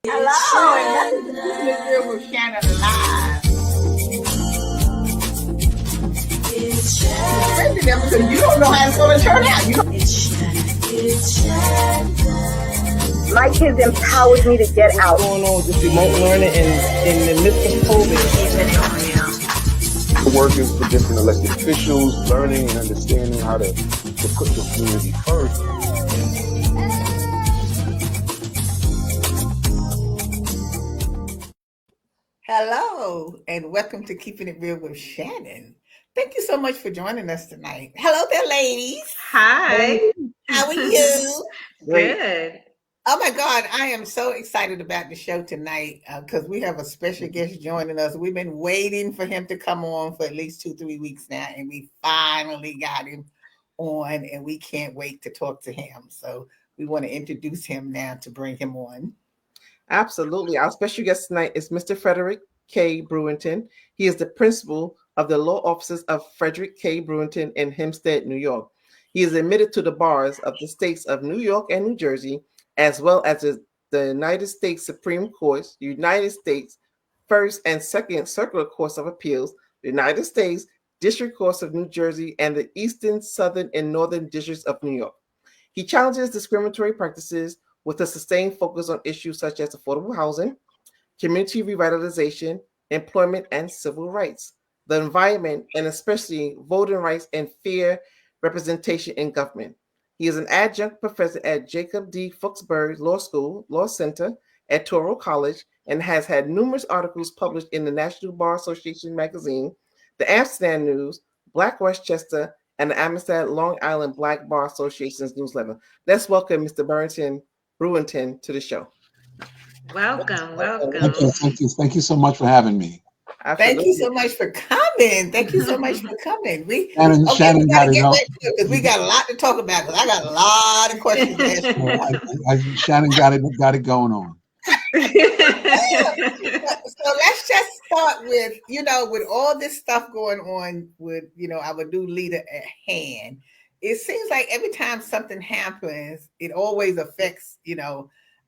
Hello, and welcome to Keeping It Real with Shannon Live. Because you don't know how it's going to turn out. My kids empowered me to get out. What's going on with this remote learning and in the midst of COVID? Working for different elected officials, learning and understanding how to put the community first. Hello, and welcome to Keeping It Real with Shannon. Thank you so much for joining us tonight. Hello there, ladies. Hi. How are you? Good. Oh my God, I am so excited about the show tonight because we have a special guest joining us. We've been waiting for him to come on for at least 2-3 weeks now, and we finally got him on, and we can't wait to talk to him. So we want to introduce him now to bring him on. Absolutely. Our special guest tonight is Mr. Frederick K. Brewington. He is the principal of the law offices of Frederick K. Brewington in Hempstead, New York. He is admitted to the bars of the states of New York and New Jersey, as well as the United States Supreme Courts, United States First and Second Circular Courts of Appeals, the United States District Courts of New Jersey, and the Eastern, Southern, and Northern Districts of New York. He challenges discriminatory practices with a sustained focus on issues such as affordable housing, community revitalization, employment and civil rights, the environment, and especially voting rights and fair representation in government. He is an adjunct professor at Jacob D. Fuchsberg Law School, Law Center at Touro College, and has had numerous articles published in the National Bar Association magazine, the Amsterdam News, Black Westchester, and the Amsterdam Long Island Black Bar Association's newsletter. Let's welcome Mr. Brewington to the show. Welcome. Thank you so much for having me. Absolutely. Thank you so much for coming. Shannon got it up. Because we got a lot to talk about. Because I got a lot of questions to ask you. Shannon got it going on. So let's just start with, with all this stuff going on with, our new leader at hand. It seems like every time something happens, it always affects,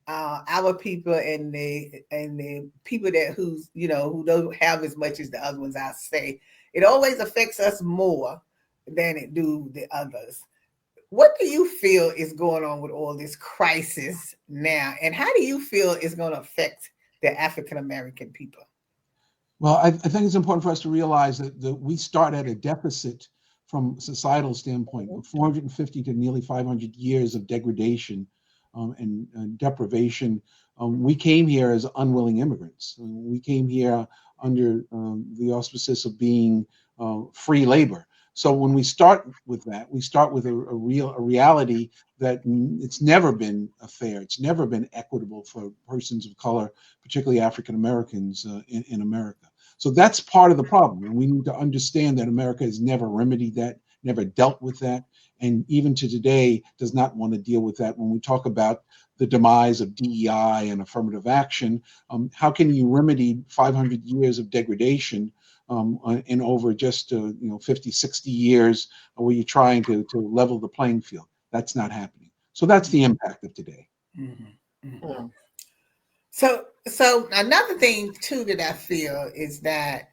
our people and the people who don't have as much as the other ones. I say it always affects us more than it do the others. What do you feel is going on with all this crisis now, and how do you feel it's going to affect the African American people? Well, I think it's important for us to realize that we start at a deficit from a societal standpoint, 450 to nearly 500 years of degradation and deprivation. We came here as unwilling immigrants. We came here under the auspices of being free labor. So when we start with that, we start with a reality that it's never been fair. It's never been equitable for persons of color, particularly African Americans in America. So that's part of the problem. And we need to understand that America has never remedied that, never dealt with that, and even to today does not want to deal with that. When we talk about the demise of DEI and affirmative action, how can you remedy 500 years of degradation in over just 50, 60 years where you're trying to level the playing field? That's not happening. So that's the impact of today. Mm-hmm. Mm-hmm. So another thing too that I feel is that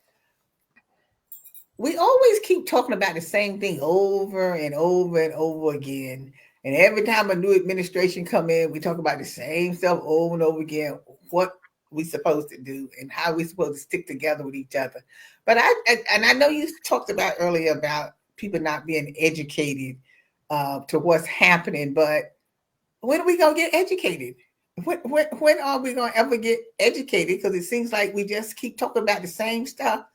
we always keep talking about the same thing over and over and over again. And every time a new administration come in, we talk about the same stuff over and over again, what we supposed to do and how we supposed to stick together with each other. But I know you talked about earlier about people not being educated to what's happening, but when are we going to get educated? When are we going to ever get educated? Because it seems like we just keep talking about the same stuff.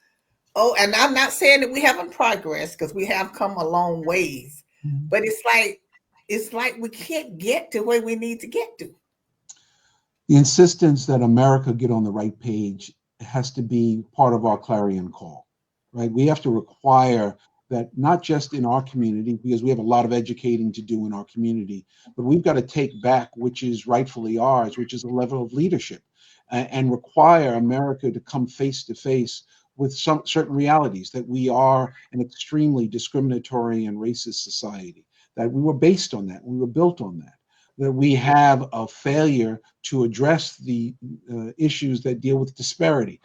Oh, and I'm not saying that we haven't progressed, because we have come a long ways, but it's like we can't get to where we need to get to. The insistence that America get on the right page has to be part of our clarion call, right? We have to require that, not just in our community, because we have a lot of educating to do in our community, but we've got to take back which is rightfully ours, which is a level of leadership, and require America to come face to face with some certain realities, that we are an extremely discriminatory and racist society, that we were based on that, we were built on that. that we have a failure to address the issues that deal with disparity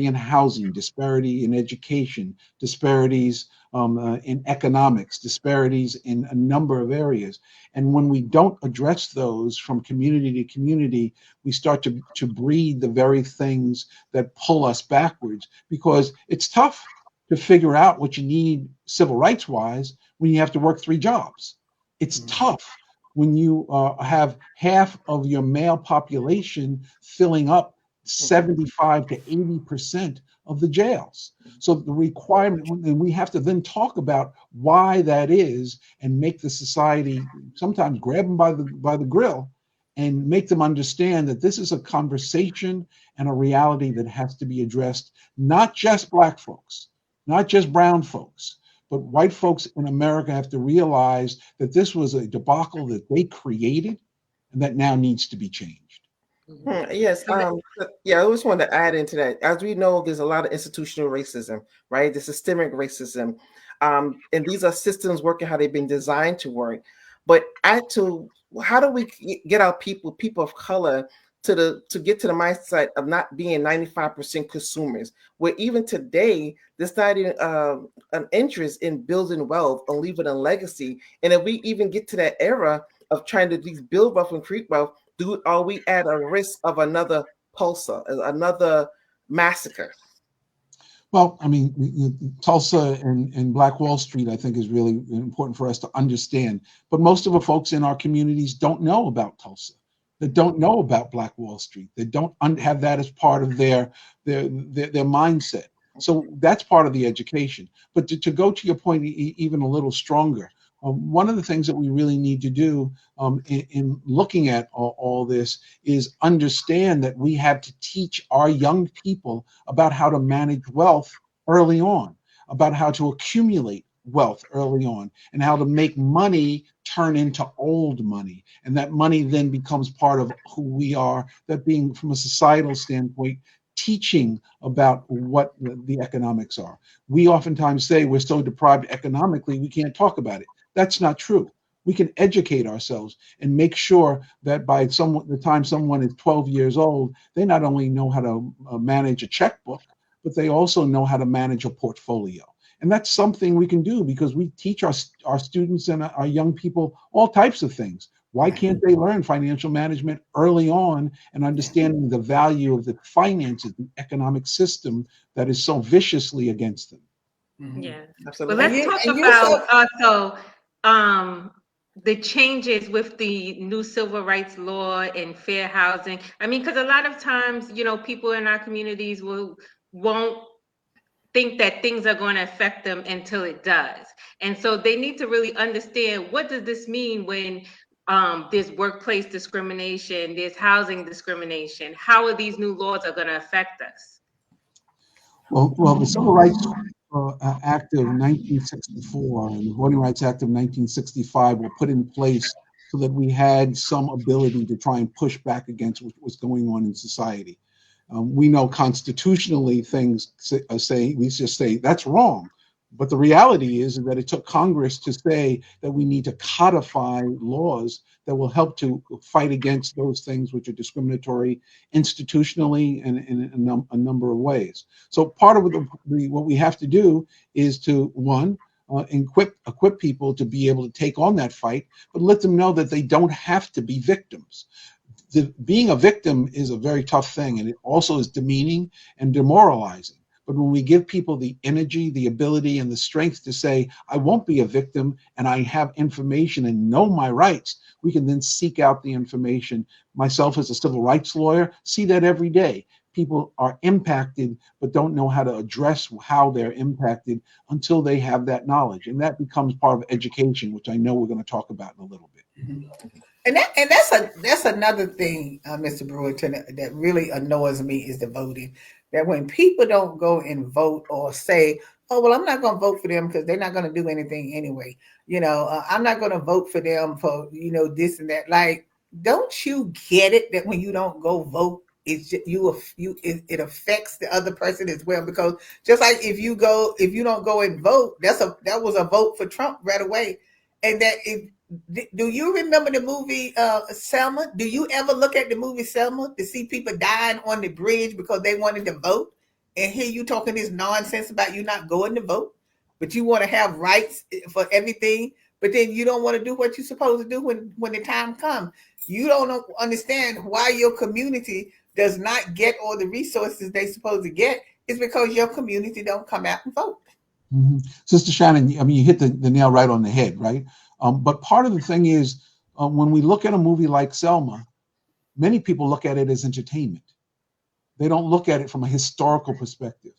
in housing, disparity in education, disparities in economics, disparities in a number of areas. And when we don't address those from community to community, we start to breed the very things that pull us backwards, because it's tough to figure out what you need civil rights wise when you have to work 3 jobs. It's tough when you have half of your male population filling up 75 to 80% of the jails. So the requirement, and we have to then talk about why that is, and make the society sometimes grab them by the grill and make them understand that this is a conversation and a reality that has to be addressed, not just Black folks, not just brown folks, but white folks in America have to realize that this was a debacle that they created and that now needs to be changed. Yes. Yeah, I always want to add into that. As we know, there's a lot of institutional racism, right? The systemic racism. And these are systems working how they've been designed to work. But how do we get our people of color to get to the mindset of not being 95% consumers, where even today there's not even an interest in building wealth or leaving a legacy? And if we even get to that era of trying to build wealth and create wealth, are we at a risk of another Tulsa, another massacre? Well, I mean, Tulsa and Black Wall Street, I think, is really important for us to understand. But most of the folks in our communities don't know about Tulsa. They don't know about Black Wall Street. They don't have that as part of their mindset. So that's part of the education. But to go to your point even a little stronger, one of the things that we really need to do in looking at all this is understand that we have to teach our young people about how to manage wealth early on, about how to accumulate wealth early on, and how to make money turn into old money. And that money then becomes part of who we are, that being from a societal standpoint, teaching about what the economics are. We oftentimes say we're so deprived economically, we can't talk about it. That's not true. We can educate ourselves and make sure that by the time someone is 12 years old, they not only know how to manage a checkbook, but they also know how to manage a portfolio. And that's something we can do because we teach our students and our young people all types of things. Why can't they learn financial management early on and understanding the value of the finances, the economic system that is so viciously against them? Yeah. Absolutely. Well, let's talk about also the changes with the new civil rights law and fair housing. I mean, because a lot of times, people in our communities won't think that things are going to affect them until it does. And so they need to really understand, what does this mean when there's workplace discrimination, there's housing discrimination? How are these new laws are going to affect us? Well, the Civil Rights Act of 1964 and the Voting Rights Act of 1965 were put in place so that we had some ability to try and push back against what was going on in society. We know constitutionally things we just say that's wrong. But the reality is that it took Congress to say that we need to codify laws that will help to fight against those things which are discriminatory institutionally and in a number of ways. So part of what we have to do is to, one, equip people to be able to take on that fight, but let them know that they don't have to be victims. Being a victim is a very tough thing, and it also is demeaning and demoralizing. But when we give people the energy, the ability, and the strength to say, I won't be a victim, and I have information and know my rights, we can then seek out the information. Myself as a civil rights lawyer, see that every day. People are impacted, but don't know how to address how they're impacted until they have that knowledge. And that becomes part of education, which I know we're going to talk about in a little bit. And that's another thing, Mr. Brewington, that really annoys me is the voting. That when people don't go and vote or say, "Oh, well, I'm not going to vote for them because they're not going to do anything anyway," I'm not going to vote for them for this and that. Like, don't you get it that when you don't go vote, it's just, it affects the other person as well? Because just like if you don't go and vote, that was a vote for Trump right away, and that Do you remember the movie Selma? Do you ever look at the movie Selma to see people dying on the bridge because they wanted to vote? And here you talking this nonsense about you not going to vote, but you want to have rights for everything, but then you don't want to do what you're supposed to do when the time comes. You don't understand why your community does not get all the resources they're supposed to get. It's because your community don't come out and vote. Mm-hmm. Sister Shannon, I mean, you hit the nail right on the head, right? But part of the thing is, when we look at a movie like Selma, many people look at it as entertainment. They don't look at it from a historical perspective.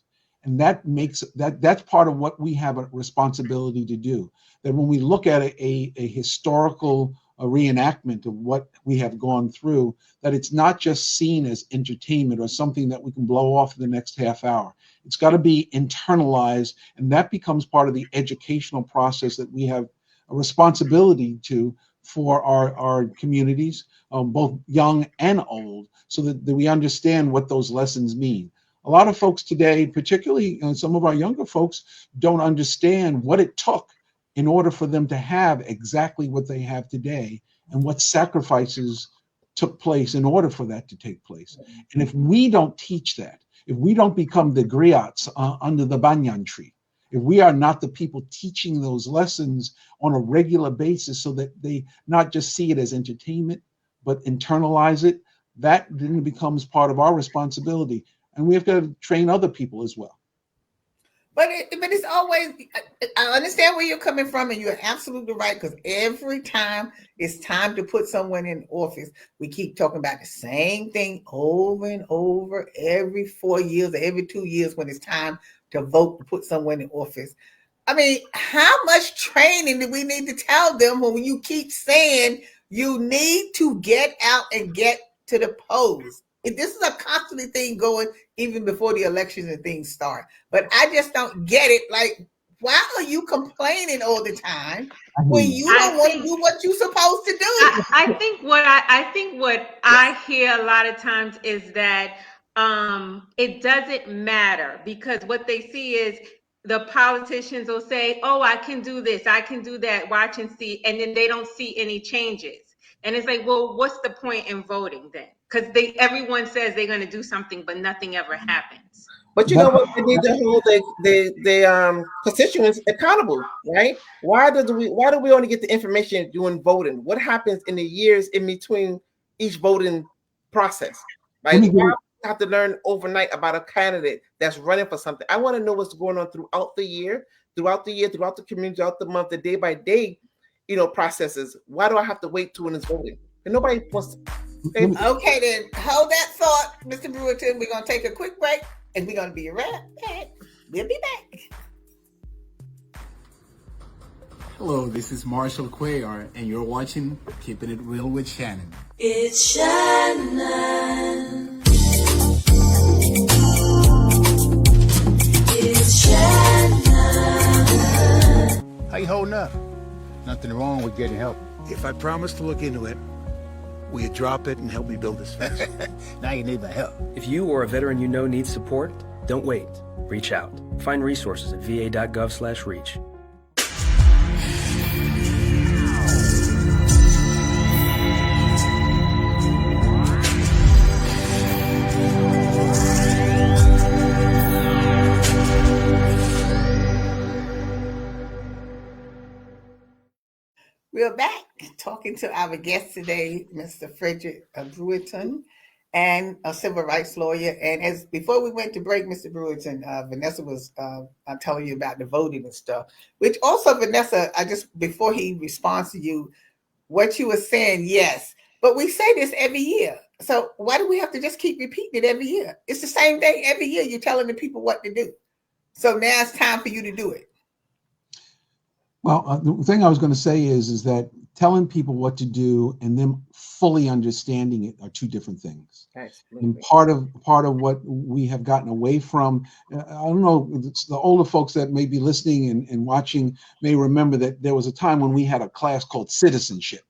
And that makes that's part of what we have a responsibility to do. That when we look at a historical reenactment of what we have gone through, that it's not just seen as entertainment or something that we can blow off in the next half hour. It's got to be internalized, and that becomes part of the educational process that we have a responsibility to for our communities, both young and old, so that we understand what those lessons mean. A lot of folks today, particularly some of our younger folks, don't understand what it took in order for them to have exactly what they have today and what sacrifices took place in order for that to take place. And if we don't teach that, if we don't become the griots under the banyan tree, if we are not the people teaching those lessons on a regular basis so that they not just see it as entertainment, but internalize it, that then becomes part of our responsibility. And we have to train other people as well. But it's always, I understand where you're coming from, and you're absolutely right, because every time it's time to put someone in office, we keep talking about the same thing over and over every 4 years or every 2 years when it's time to vote to put someone in office. I mean, how much training do we need to tell them when you keep saying you need to get out and get to the polls? This is a constantly thing going even before the elections and things start. But I just don't get it. Like, why are you complaining all the time when you don't want to do what you're supposed to do? I think what I hear a lot of times is that it doesn't matter, because what they see is the politicians will say, oh, I can do this, I can do that, watch and see, and then they don't see any changes. And it's like, well, what's the point in voting then? Because everyone says they're going to do something, but nothing ever happens. But you know what? They need to hold the constituents accountable, right? Why do we only get the information during voting? What happens in the years in between each voting process? Right? Why do we have to learn overnight about a candidate that's running for something? I want to know what's going on throughout the year, throughout the community, throughout the month, the day by day, processes. Why do I have to wait till when it's voting? And nobody wants to. Okay, then hold that thought, Mr. Brewington. We're going to take a quick break, and we're going to be right back. We'll be back. Hello, this is Marshall Cuellar, and you're watching Keeping It Real with Shannon. It's Shannon. It's Shannon. How you holding up? Nothing wrong with getting help. If I promise to look into it, will you drop it and help me build this fence? Now you need my help. If you or a veteran you know needs support, don't wait. Reach out. Find resources at va.gov/reach. We're back talking to our guest today, Mr. Frederick Brewington, and a civil rights lawyer. And before we went to break, Mr. Brewington, Vanessa was telling you about the voting and stuff, which also, Vanessa, before he responds to you, what you were saying, yes, but we say this every year. So why do we have to just keep repeating it every year? It's the same thing every year. You're telling the people what to do. So now it's time for you to do it. Well, the thing I was going to say is that telling people what to do and them fully understanding it are two different things. And part of what we have gotten away from, I don't know, it's the older folks that may be listening and watching may remember that there was a time when we had a class called citizenship.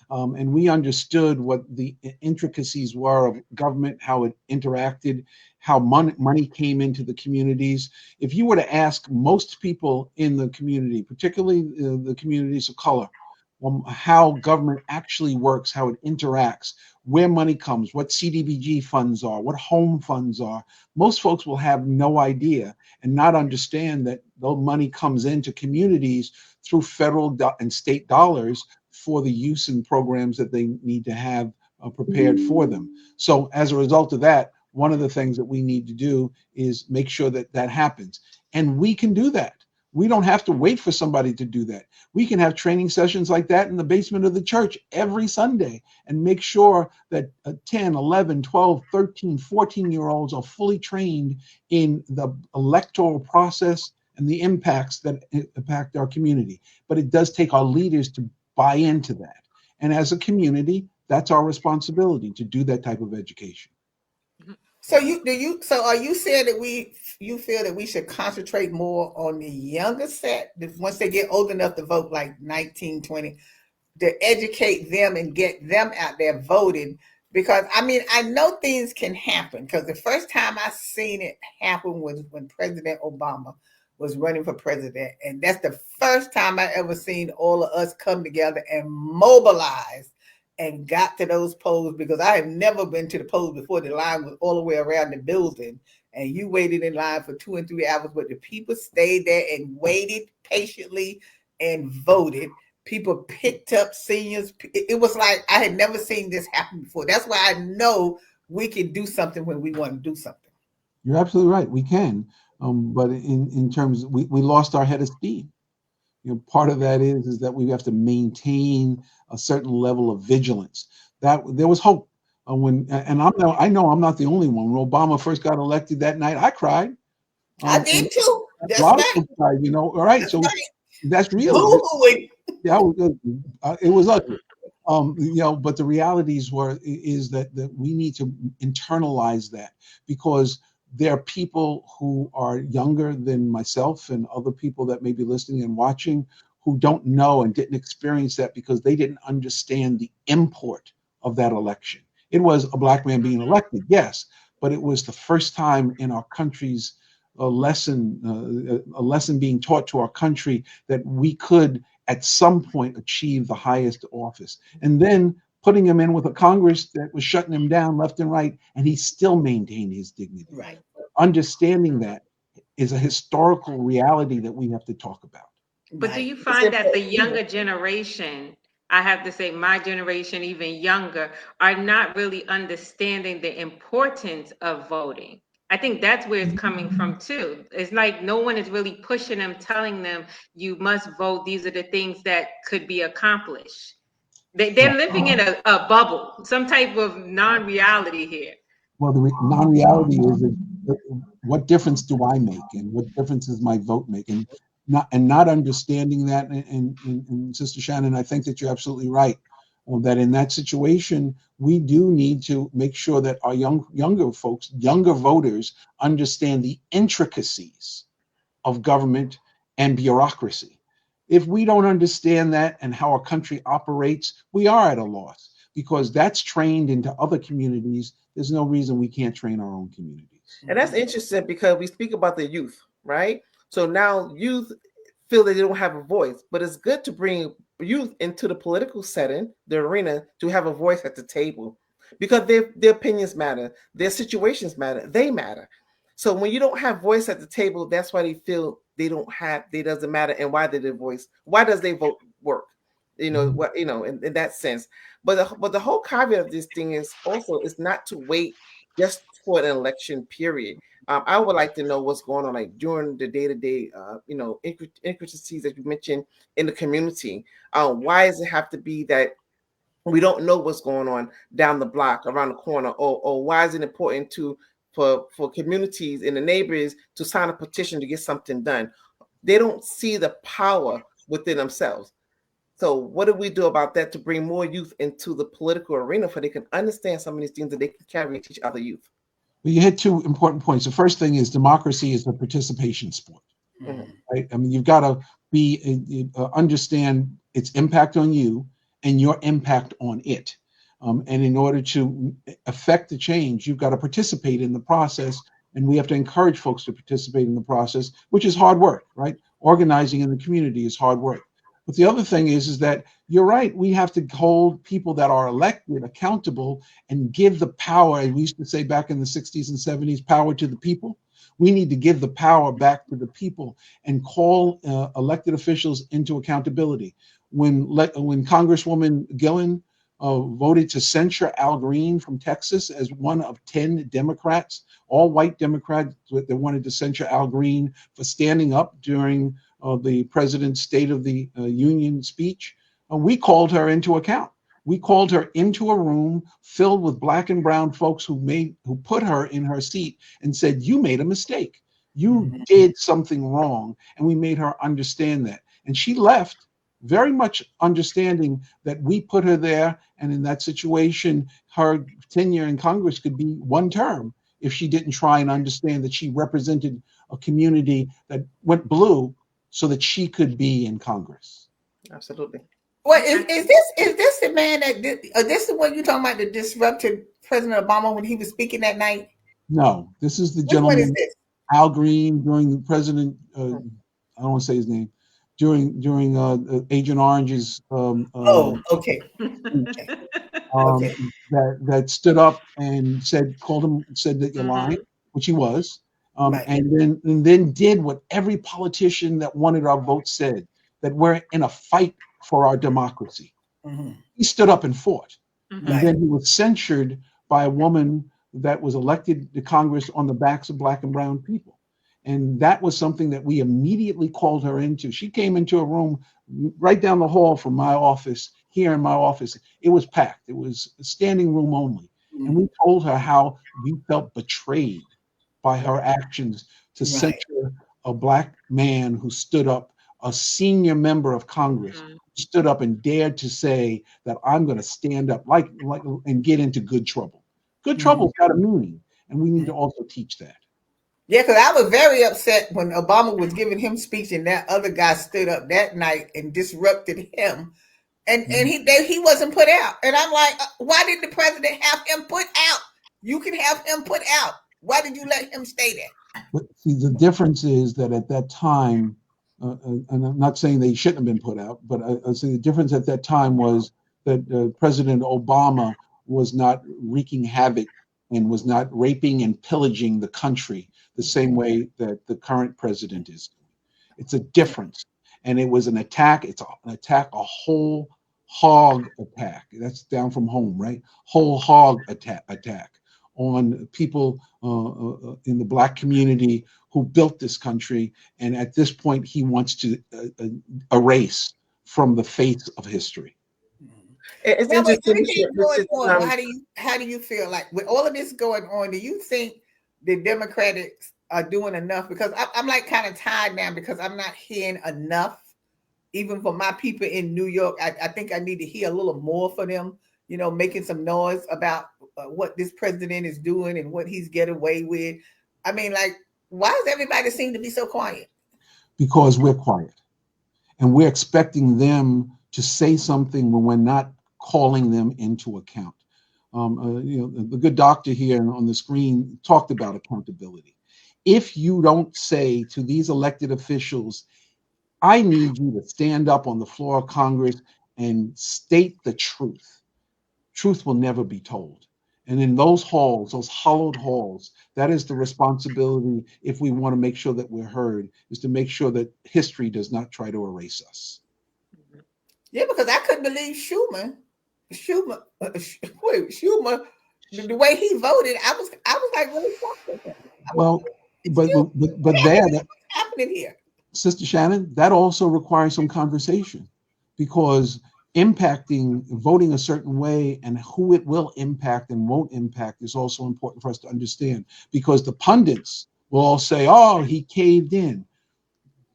And we understood what the intricacies were of government, how it interacted, how money came into the communities. If you were to ask most people in the community, particularly the communities of color, how government actually works, how it interacts, where money comes, what CDBG funds are, what home funds are. Most folks will have no idea and not understand that the money comes into communities through federal and state dollars for the use and programs that they need to have prepared for them. So as a result of that, one of the things that we need to do is make sure that that happens. And we can do that. We don't have to wait for somebody to do that. We can have training sessions like that in the basement of the church every Sunday and make sure that 10, 11, 12, 13, 14-year-olds are fully trained in the electoral process and the impacts that impact our community. But it does take our leaders to buy into that. And as a community, that's our responsibility to do that type of education. So are you saying that you feel that we should concentrate more on the younger set once they get old enough to vote, like 19, 20, to educate them and get them out there voting? Because I mean, I know things can happen, because the first time I seen it happen was when President Obama was running for president. And that's the first time I ever seen all of us come together and mobilize and got to those polls, because I have never been to the polls before. The line was all the way around the building and you waited in line for 2 and 3 hours, but the people stayed there and waited patiently and voted. People picked up seniors. It was like I had never seen this happen before. That's why I know we can do something when we want to do something. You're absolutely right. We can. But in terms, we lost our head of steam. Part of that is that we have to maintain a certain level of vigilance. That there was hope I know I'm not the only one. When Obama first got elected that night, I cried. I did too. That's a lot right. of people cried. All right. That's So right. that's real. Yeah, it was ugly. But the realities is that we need to internalize that, because there are people who are younger than myself and other people that may be listening and watching who don't know and didn't experience that because they didn't understand the import of that election. It was a Black man being elected, yes, but it was the first time in our country's a lesson being taught to our country that we could at some point achieve the highest office. And then putting him in with a Congress that was shutting him down left and right, and he still maintained his dignity. Right. Understanding that is a historical reality that we have to talk about. But do you find that the younger generation, I have to say my generation, even younger, are not really understanding the importance of voting? I think that's where it's coming from too. It's like no one is really pushing them, telling them you must vote. These are the things that could be accomplished. They're living in a bubble, some type of non-reality here. Well, the non-reality is what difference do I make, and what difference does my vote make, and not understanding that. And Sister Shannon, I think that you're absolutely right. That in that situation, we do need to make sure that our younger folks, younger voters, understand the intricacies of government and bureaucracy. If we don't understand that and how our country operates, we are at a loss, because that's trained into other communities. There's no reason we can't train our own communities. And that's interesting, because we speak about the youth, right? So now youth feel that they don't have a voice, but it's good to bring youth into the political setting, the arena, to have a voice at the table, because their opinions matter, their situations matter, they matter. So when you don't have voice at the table, that's why they feel they doesn't matter. And why did their voice, why does their vote work? In that sense. But the whole caveat of this thing is also is not to wait just for an election period. I would like to know what's going on, like during the day-to-day, intricacies that you mentioned in the community. Why does it have to be that we don't know what's going on down the block, around the corner, or why is it important for communities and the neighbors to sign a petition to get something done? They don't see the power within themselves. So what do we do about that to bring more youth into the political arena, so they can understand some of these things that they can carry and teach other youth? Well, you hit two important points. The first thing is democracy is a participation sport, right? I mean, you've got to understand its impact on you and your impact on it. And in order to affect the change, you've got to participate in the process. And we have to encourage folks to participate in the process, which is hard work, right? Organizing in the community is hard work. But the other thing is that you're right. We have to hold people that are elected accountable and give the power. As we used to say back in the 60s and 70s, power to the people. We need to give the power back to the people and call elected officials into accountability. When Congresswoman Gillen voted to censure Al Green from Texas as one of 10 Democrats, all white Democrats that wanted to censure Al Green for standing up during the president's State of the Union speech, we called her into account. We called her into a room filled with black and brown folks who put her in her seat and said, "You made a mistake. You did something wrong." And we made her understand that. And she left very much understanding that we put her there. And in that situation, her tenure in Congress could be one term if she didn't try and understand that she represented a community that went blue so that she could be in Congress. Absolutely. Well, is this the man that this is what you're talking about, that disrupted President Obama when he was speaking that night? No, this is the Which gentleman, one is this? Al Green, during the president. I don't want to say his name. During Agent Orange's. Okay. That stood up and said that you're lying, which he was, Right. and then did what every politician that wanted our vote said, that we're in a fight for our democracy. He stood up and fought, and then he was censured by a woman that was elected to Congress on the backs of black and brown people. And that was something that we immediately called her into. She came into a room right down the hall from my office, here in my office. It was packed. It was a standing room only. And we told her how we felt betrayed by her actions to censure a black man who stood up, a senior member of Congress, stood up and dared to say that I'm going to stand up like and get into good trouble. Good trouble's got a meaning, and we need to also teach that. Yeah, because I was very upset when Obama was giving him speech and that other guy stood up that night and disrupted him, and he wasn't put out. And I'm like, why did the president have him put out? You can have him put out. Why did you let him stay there? But see, the difference is that at that time, and I'm not saying they shouldn't have been put out, but I say the difference at that time was that President Obama was not wreaking havoc and was not raping and pillaging the country the same way that the current president is. It's a difference. And it was an attack. It's an attack, a whole hog attack. That's down from home, right? Whole hog attack on people in the black community who built this country. And at this point, he wants to erase from the face of history. It's Now, with interesting. everything going on, how do you feel like with all of this going on? Do you think the Democrats are doing enough? Because I'm like kind of tired now because I'm not hearing enough, even for my people in New York. I think I need to hear a little more for them, making some noise about what this president is doing and what he's getting away with. I mean, like, why does everybody seem to be so quiet? Because we're quiet and we're expecting them to say something when we're not calling them into account. The good doctor here on the screen talked about accountability. If you don't say to these elected officials, I need you to stand up on the floor of Congress and state the truth, truth will never be told. And in those halls, those hollowed halls, that is the responsibility, if we want to make sure that we're heard, is to make sure that history does not try to erase us. Yeah, because I couldn't believe Schumer, the way he voted, I was like really shocked at him. Well, but there, what's happening here? Sister Shannon, that also requires some conversation, because voting a certain way and who it will impact and won't impact is also important for us to understand, because the pundits will all say, oh, he caved in.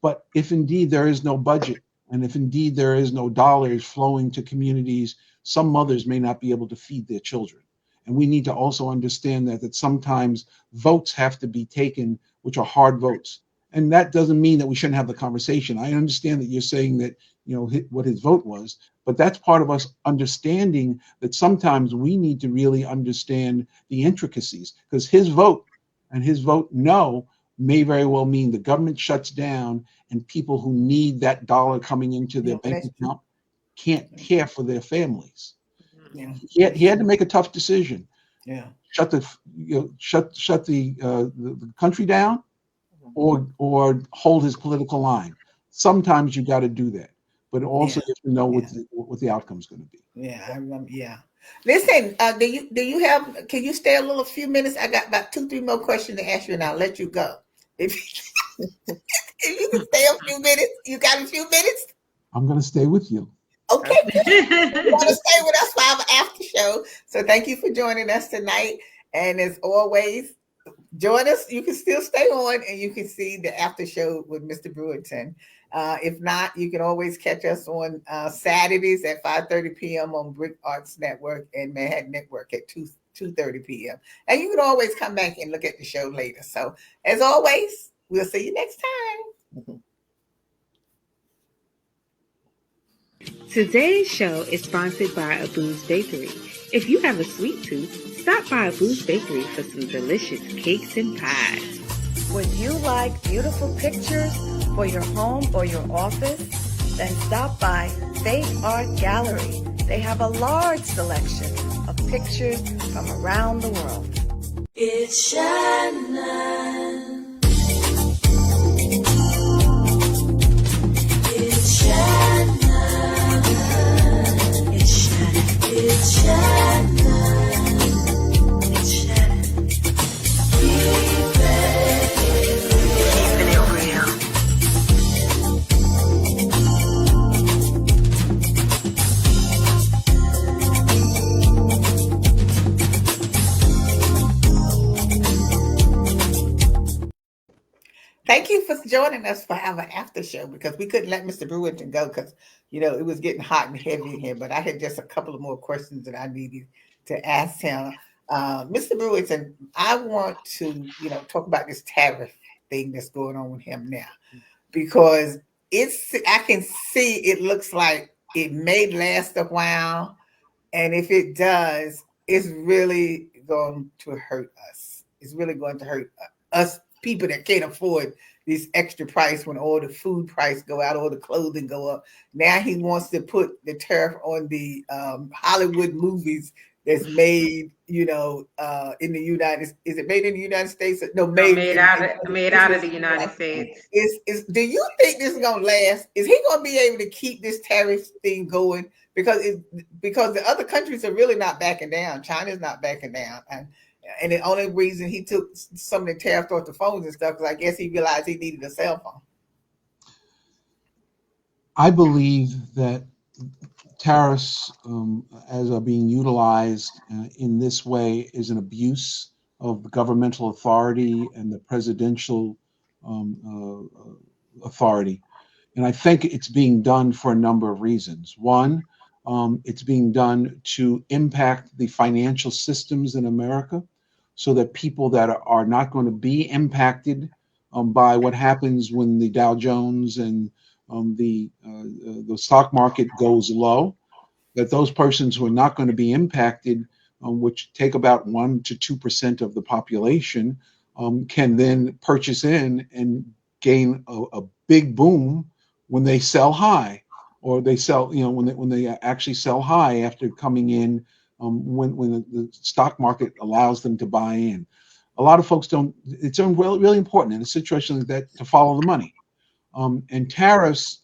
But if indeed there is no budget, and if indeed there is no dollars flowing to communities, some mothers may not be able to feed their children. And we need to also understand that sometimes votes have to be taken, which are hard votes. And that doesn't mean that we shouldn't have the conversation. I understand that you're saying that, what his vote was, but that's part of us understanding that sometimes we need to really understand the intricacies, because his vote and his vote no may very well mean the government shuts down and people who need that dollar coming into their bank account can't care for their families. Yeah. He had to make a tough decision. Yeah. Shut the the country down, or hold his political line. Sometimes you got to do that, but also you have to know what the outcome's going to be. Yeah, I remember. Yeah. Listen, can you stay a few minutes? I got about 2-3 more questions to ask you, and I'll let you go. If you can stay a few minutes, you got a few minutes? I'm going to stay with you. Okay, good. You want to stay with us for our after show. So thank you for joining us tonight. And as always, join us. You can still stay on and you can see the after show with Mr. Brewington. If not, you can always catch us on Saturdays at 5:30 p.m. on Brick Arts Network and Manhattan Network at 2:30 p.m. And you can always come back and look at the show later. So as always, we'll see you next time. Today's show is sponsored by Abu's Bakery. If you have a sweet tooth, stop by Abu's Bakery for some delicious cakes and pies. Would you like beautiful pictures for your home or your office? Then stop by Faith Art Gallery. They have a large selection of pictures from around the world. It's Shannon. It's Shannon. It's Shannon. It's Shannon. It's Shannon. Keep it real. Thank you for joining us for our after show, because we couldn't let Mr. Brewington go because, it was getting hot and heavy in here. But I had just a couple of more questions that I needed to ask him. Mr. Brewington, I want to, talk about this tariff thing that's going on with him now, because I can see it looks like it may last a while. And if it does, it's really going to hurt us. It's really going to hurt us people that can't afford this extra price when all the food price go out, all the clothing go up. Now he wants to put the tariff on the Hollywood movies that's made, in the United. Is it made in the United States? No, made out of the United States. Do you think this is gonna last? Is he gonna be able to keep this tariff thing going? Because the other countries are really not backing down. China's not backing down, and the only reason he took some of the tariffs off the phones and stuff, because I guess he realized he needed a cell phone. I believe that tariffs, as are being utilized in this way, is an abuse of the governmental authority and the presidential authority. And I think it's being done for a number of reasons. One, it's being done to impact the financial systems in America, so that people that are not going to be impacted by what happens when the Dow Jones and the stock market goes low, that those persons who are not going to be impacted, which take about 1% to 2% of the population, can then purchase in and gain a big boom when they sell high, or they sell, when they actually sell high after coming in, when the stock market allows them to buy in. A lot of folks don't. It's really important in a situation like that to follow the money. And tariffs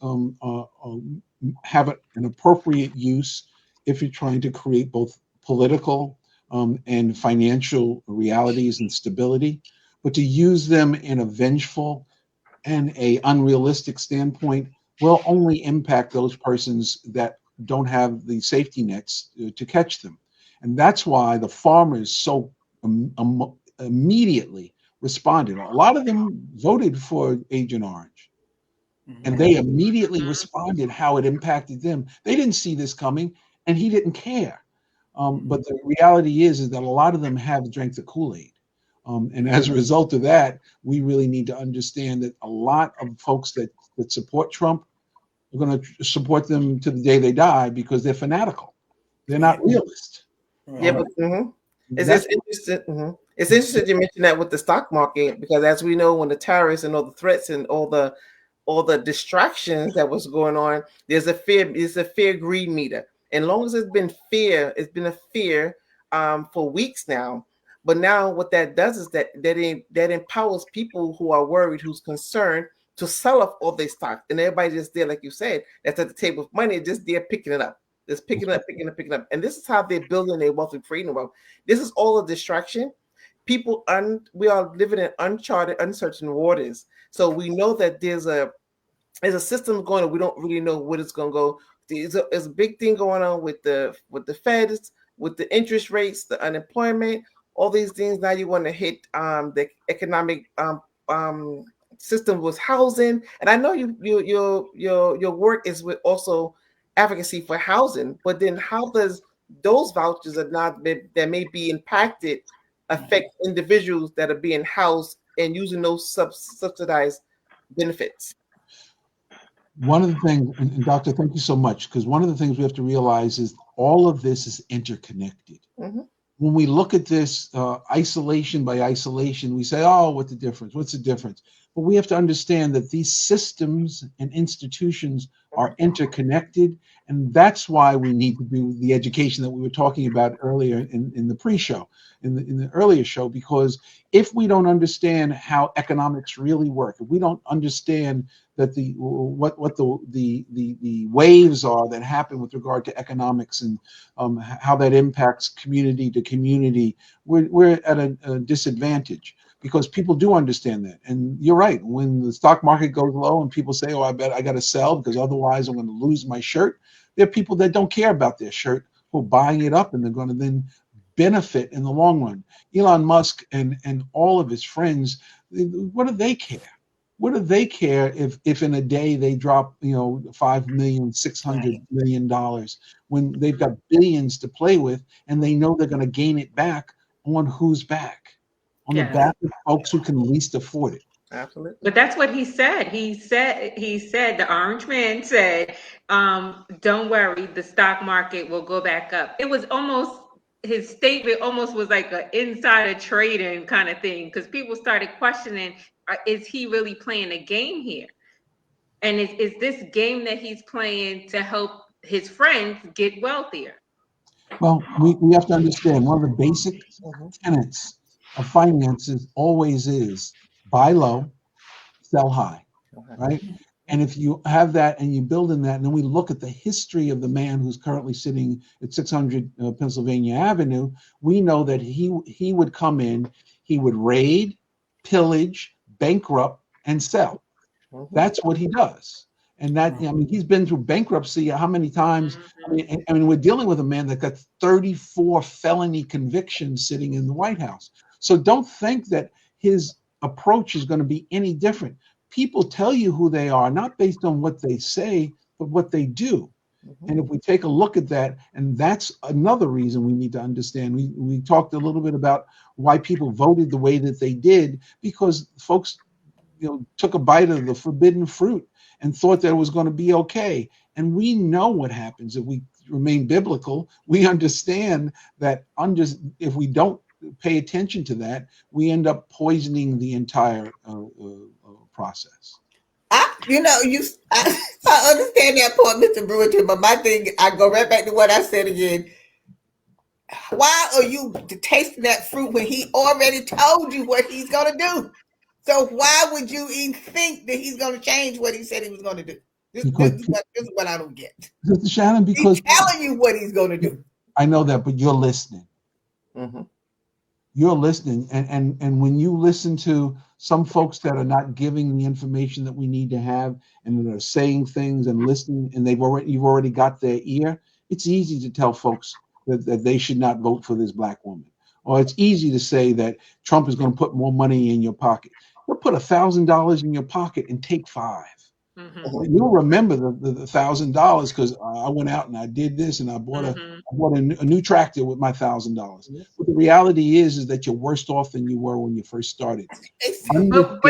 have an appropriate use if you're trying to create both political and financial realities and stability. But to use them in a vengeful and a unrealistic standpoint will only impact those persons that don't have the safety nets to catch them. And that's why the farmers so immediately responded. A lot of them voted for Agent Orange, and they immediately responded how it impacted them. They didn't see this coming, and he didn't care. But the reality is that a lot of them have drank the Kool-Aid. And as a result of that, we really need to understand that a lot of folks that support Trump are going to support them to the day they die because they're fanatical. They're not realists. Yeah, but is this interesting? It's interesting you mention that with the stock market, because as we know, when the tariffs and all the threats and all the distractions that was going on, there's a fear greed meter. And long as it's been a fear for weeks now. But now what that does is that empowers people who are worried, who's concerned, to sell off all their stock. And everybody just there, like you said, that's at the table of money, just there picking it up. Just picking it up. And this is how they're building their wealth and creating wealth. This is all a distraction. We are living in uncharted, uncertain waters. So we know that there's a system going on. We don't really know what it's going to go. There's a big thing going on with the Feds, with the interest rates, the unemployment, all these things. Now you want to hit the economic system with housing. And I know your work is with also advocacy for housing, but then how does those vouchers that may be impacted affect individuals that are being housed and using those subsidized benefits? One of the things, and Doctor, thank you so much, because one of the things we have to realize is all of this is interconnected. Mm-hmm. When we look at this isolation by isolation, we say, oh, what's the difference? What's the difference? But we have to understand that these systems and institutions are interconnected. And that's why we need to do the education that we were talking about earlier in the pre-show, in the earlier show, because if we don't understand how economics really work, if we don't understand that what the waves are that happen with regard to economics and how that impacts community to community, we're at a disadvantage, because people do understand that. And you're right, when the stock market goes low and people say, oh, I bet I got to sell because otherwise I'm going to lose my shirt, there are people that don't care about their shirt who are buying it up, and they're going to then benefit in the long run. Elon Musk and all of his friends, what do they care? What do they care if in a day they drop, $5 million, $600 million, when they've got billions to play with, and they know they're going to gain it back on whose back? On the back of folks who can least afford it. Absolutely. But that's what he said. He said the orange man said, don't worry, the stock market will go back up. It was almost, his statement almost was like an insider trading kind of thing, because people started questioning, is he really playing a game here? And is this game that he's playing to help his friends get wealthier? Well, we have to understand one of the basic tenets of finances always is buy low, sell high, right? And if you have that and you build in that, and then we look at the history of the man who's currently sitting at 600 Pennsylvania Avenue, we know that he would come in, he would raid, pillage, bankrupt, and sell. That's what he does. And that, he's been through bankruptcy how many times? I mean, we're dealing with a man that got 34 felony convictions sitting in the White House. So don't think that his approach is going to be any different. People tell you who they are, not based on what they say, but what they do. And if we take a look at that, and that's another reason we need to understand. We talked a little bit about why people voted the way that they did, because folks, took a bite of the forbidden fruit and thought that it was going to be okay. And we know what happens if we remain biblical. We understand that if we don't pay attention to that, we end up poisoning the entire process. I understand that point, Mr. Brewington, but my thing, I go right back to what I said again. Why are you tasting that fruit when he already told you what he's going to do? So why would you even think that he's going to change what he said he was going to do? This is what I don't get. Mr. Shannon, because he's telling you what he's going to do. I know that, but you're listening. You're listening, and when you listen to some folks that are not giving the information that we need to have, and that are saying things and listening, and you've already got their ear, it's easy to tell folks that they should not vote for this black woman, or it's easy to say that Trump is going to put more money in your pocket. He'll put $1,000 in your pocket and take $5. You'll remember the $1,000 because I went out and I did this and I bought a new tractor with my $1,000. But the reality is that you're worse off than you were when you first started. But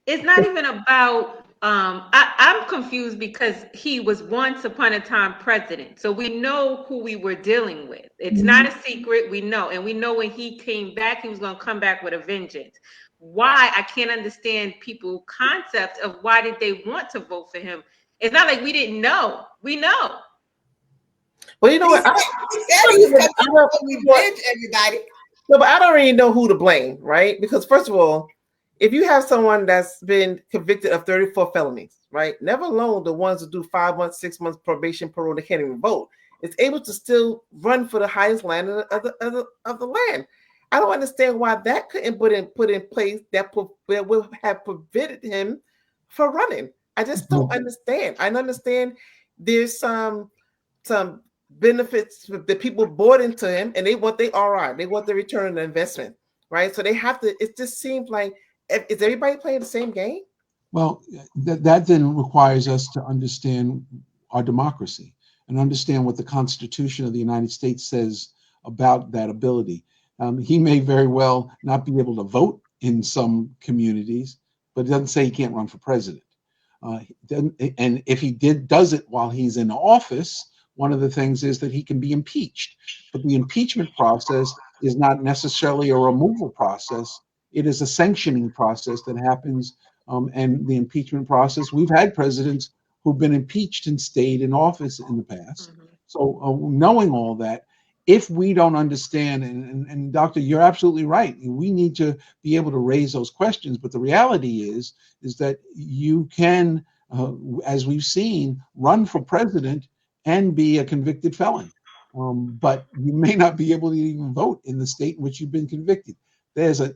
it's not even about I'm confused because he was once upon a time president. So we know who we were dealing with. It's not a secret. We know. And we know when he came back, he was going to come back with a vengeance. Why? I can't understand people's concept of why did they want to vote for him. It's not like we didn't know. We know. Well, you know what? Everybody. No, but I don't really know who to blame, right? Because first of all, if you have someone that's been convicted of 34 felonies, right? Never alone the ones that do 5 months, 6 months probation, parole, they can't even vote. It's able to still run for the highest land of the land. I don't understand why that couldn't put in place that would have prevented him from running. I just don't understand. I understand there's some benefits that people bought into him, and they want their ROI, they want the return on the investment, right? So they have to. It just seems like, is everybody playing the same game? Well, that then requires us to understand our democracy and understand what the Constitution of the United States says about that ability. He may very well not be able to vote in some communities, but it doesn't say he can't run for president. And if he does it while he's in office, one of the things is that he can be impeached. But the impeachment process is not necessarily a removal process. It is a sanctioning process that happens. And the impeachment process, we've had presidents who've been impeached and stayed in office in the past. So knowing all that, if we don't understand, and Doctor, you're absolutely right, we need to be able to raise those questions. But the reality is that you can, as we've seen, run for president and be a convicted felon. But you may not be able to even vote in the state in which you've been convicted. That's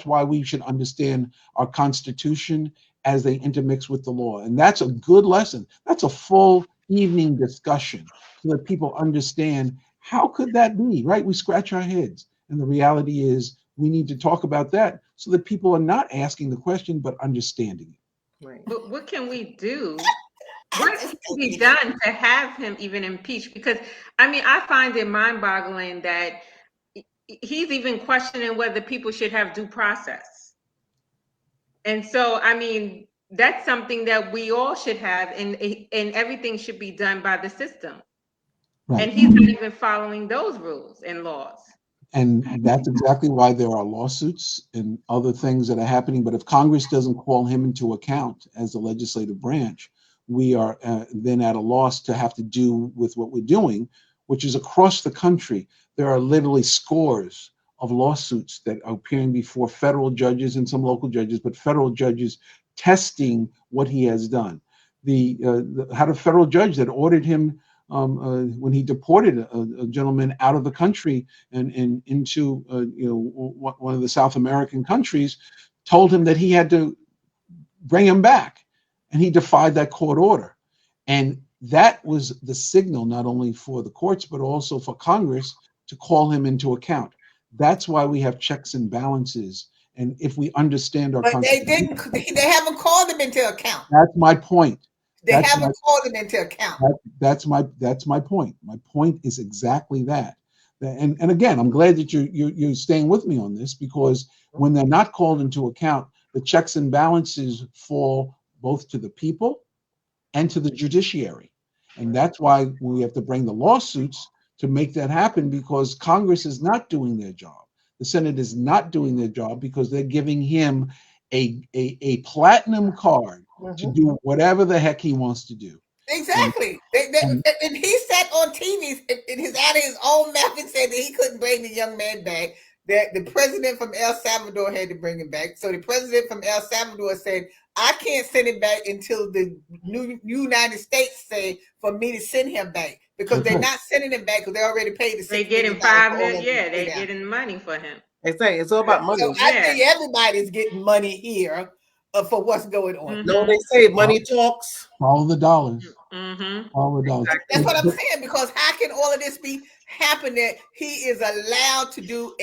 why we should understand our Constitution as they intermix with the law. And that's a good lesson. That's a full evening discussion so that people understand how could that be, right? We scratch our heads. And the reality is we need to talk about that so that people are not asking the question, but understanding it. Right. But what can we do? What can be done to have him even impeached? Because, I mean, I find it mind-boggling that he's even questioning whether people should have due process. And so, I mean, that's something that we all should have, and everything should be done by the system. Right. And he's not even following those rules and laws. And that's exactly why there are lawsuits and other things that are happening. But if Congress doesn't call him into account as the legislative branch, we are then at a loss to have to do with what we're doing, which is across the country. There are literally scores of lawsuits that are appearing before federal judges and some local judges, but federal judges testing what he has done. Had a federal judge that ordered him when he deported a gentleman out of the country and into one of the South American countries, told him that he had to bring him back, and he defied that court order. And that was the signal not only for the courts but also for Congress to call him into account. That's why we have checks and balances. And if we understand our Constitution, they haven't called him into account. That's my point. They haven't called him into account. That's my point. My point is exactly that. And again, I'm glad that you're staying with me on this, because when they're not called into account, the checks and balances fall both to the people and to the judiciary. And that's why we have to bring the lawsuits to make that happen, because Congress is not doing their job. The Senate is not doing their job because they're giving him a platinum card to do whatever the heck he wants to do. Exactly. And he sat on TV and out of his own mouth and said that he couldn't bring the young man back, that the president from El Salvador had to bring him back. So the president from El Salvador said, I can't send him back until the United States say for me to send him back, because they're not sending him back because they already paid the $6 million. They're getting $5 million. Yeah, they're getting money for him. Exactly. It's all about money. So I think everybody's getting money here for what's going on. No, they say money talks. Follow the dollars. Follow the dollars. That's what I'm saying, because how can all of this be happening? He is allowed to do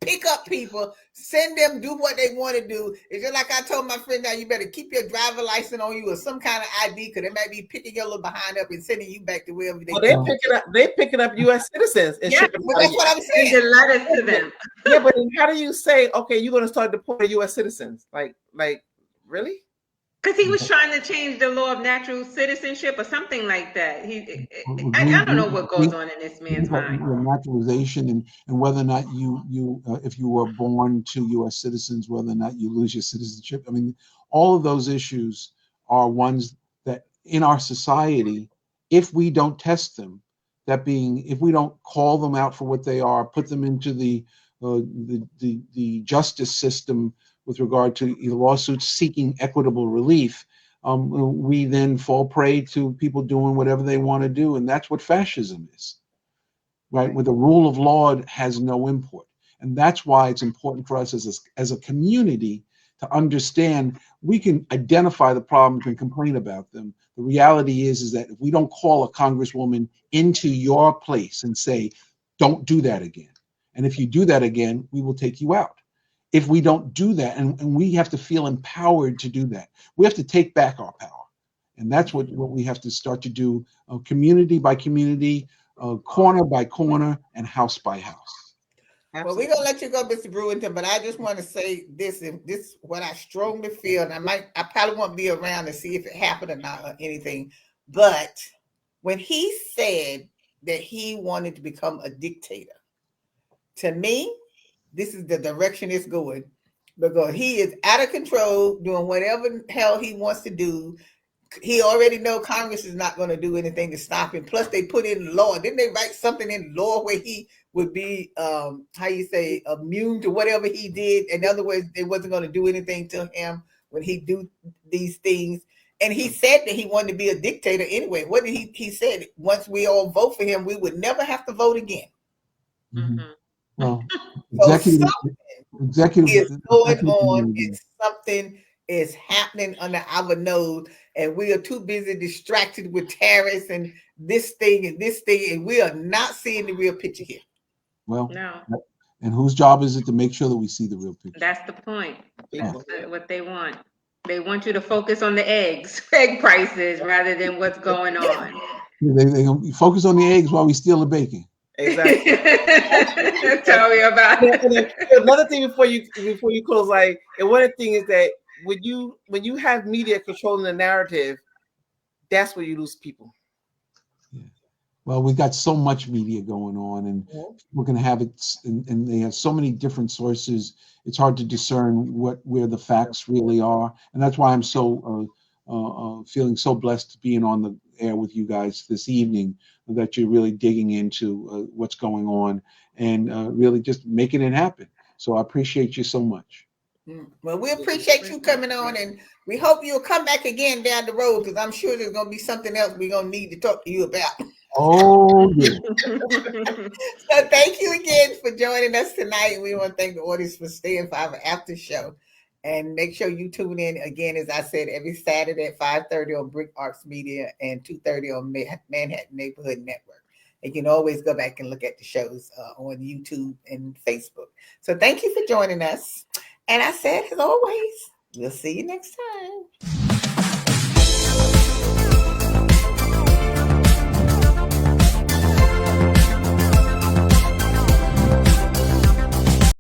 pick up people, send them, do what they want to do. It's just like I told my friend, now you better keep your driver license on you or some kind of ID, because they might be picking your little behind up and sending you back to wherever they go. They're picking up U.S. citizens. And yeah, but that's what I'm saying. Send letters to them. Yeah, but how do you say, okay, you're going to start deporting U.S. citizens? Like, really? Because he was trying to change the law of natural citizenship or something like that. I don't know what goes on in this man's mind. Naturalization and whether or not you if you were born to U.S. citizens, whether or not you lose your citizenship. I mean, all of those issues are ones that in our society, if we don't test them, that being, if we don't call them out for what they are, put them into the justice system with regard to lawsuits seeking equitable relief, we then fall prey to people doing whatever they want to do, and that's what fascism is, right? Where the rule of law has no import, and that's why it's important for us as a community to understand we can identify the problems and complain about them. The reality is that if we don't call a congresswoman into your place and say, "Don't do that again," and if you do that again, we will take you out. If we don't do that, and we have to feel empowered to do that, we have to take back our power. And that's what we have to start to do, community by community, corner by corner, and house by house. Well, we're gonna let you go, Mr. Brewington, but I just want to say this, and this is what I strongly feel, and I probably won't be around to see if it happened or not or anything. But when he said that he wanted to become a dictator, to me, this is the direction it's going, because he is out of control, doing whatever hell he wants to do. He already know Congress is not going to do anything to stop him. Plus, they put in law. Didn't they write something in law where he would be, immune to whatever he did? In other words, they wasn't going to do anything to him when he do these things. And he said that he wanted to be a dictator anyway. What did he said? Once we all vote for him, we would never have to vote again. Mm-hmm. Well, executive is going on, and executive something is happening under our nose, and we are too busy distracted with tariffs and this thing, and we are not seeing the real picture here. Well, no. And whose job is it to make sure that we see the real picture? That's the point. That's what they want. They want you to focus on the egg prices rather than what's going on. They focus on the eggs while we steal the bacon. Exactly. Tell me about it. Another thing before you close, like, and one of the things is that when you have media controlling the narrative, that's where you lose people. Yeah. Well, we've got so much media going on, and we're going to have it, and they have so many different sources. It's hard to discern where the facts really are, and that's why I'm so feeling so blessed being on the air with you guys this evening, that you're really digging into what's going on and really just making it happen. So I appreciate you so much. Well, we appreciate you coming on, and we hope you'll come back again down the road, because I'm sure there's going to be something else we're going to need to talk to you about. Oh, yeah. So thank you again for joining us tonight. We want to thank the audience for staying for our after show. And make sure you tune in again, as I said, every Saturday at 5:30 on Brick Arts Media and 2:30 on Manhattan Neighborhood Network. And you can always go back and look at the shows on YouTube and Facebook. So thank you for joining us. And I said, as always, we'll see you next time.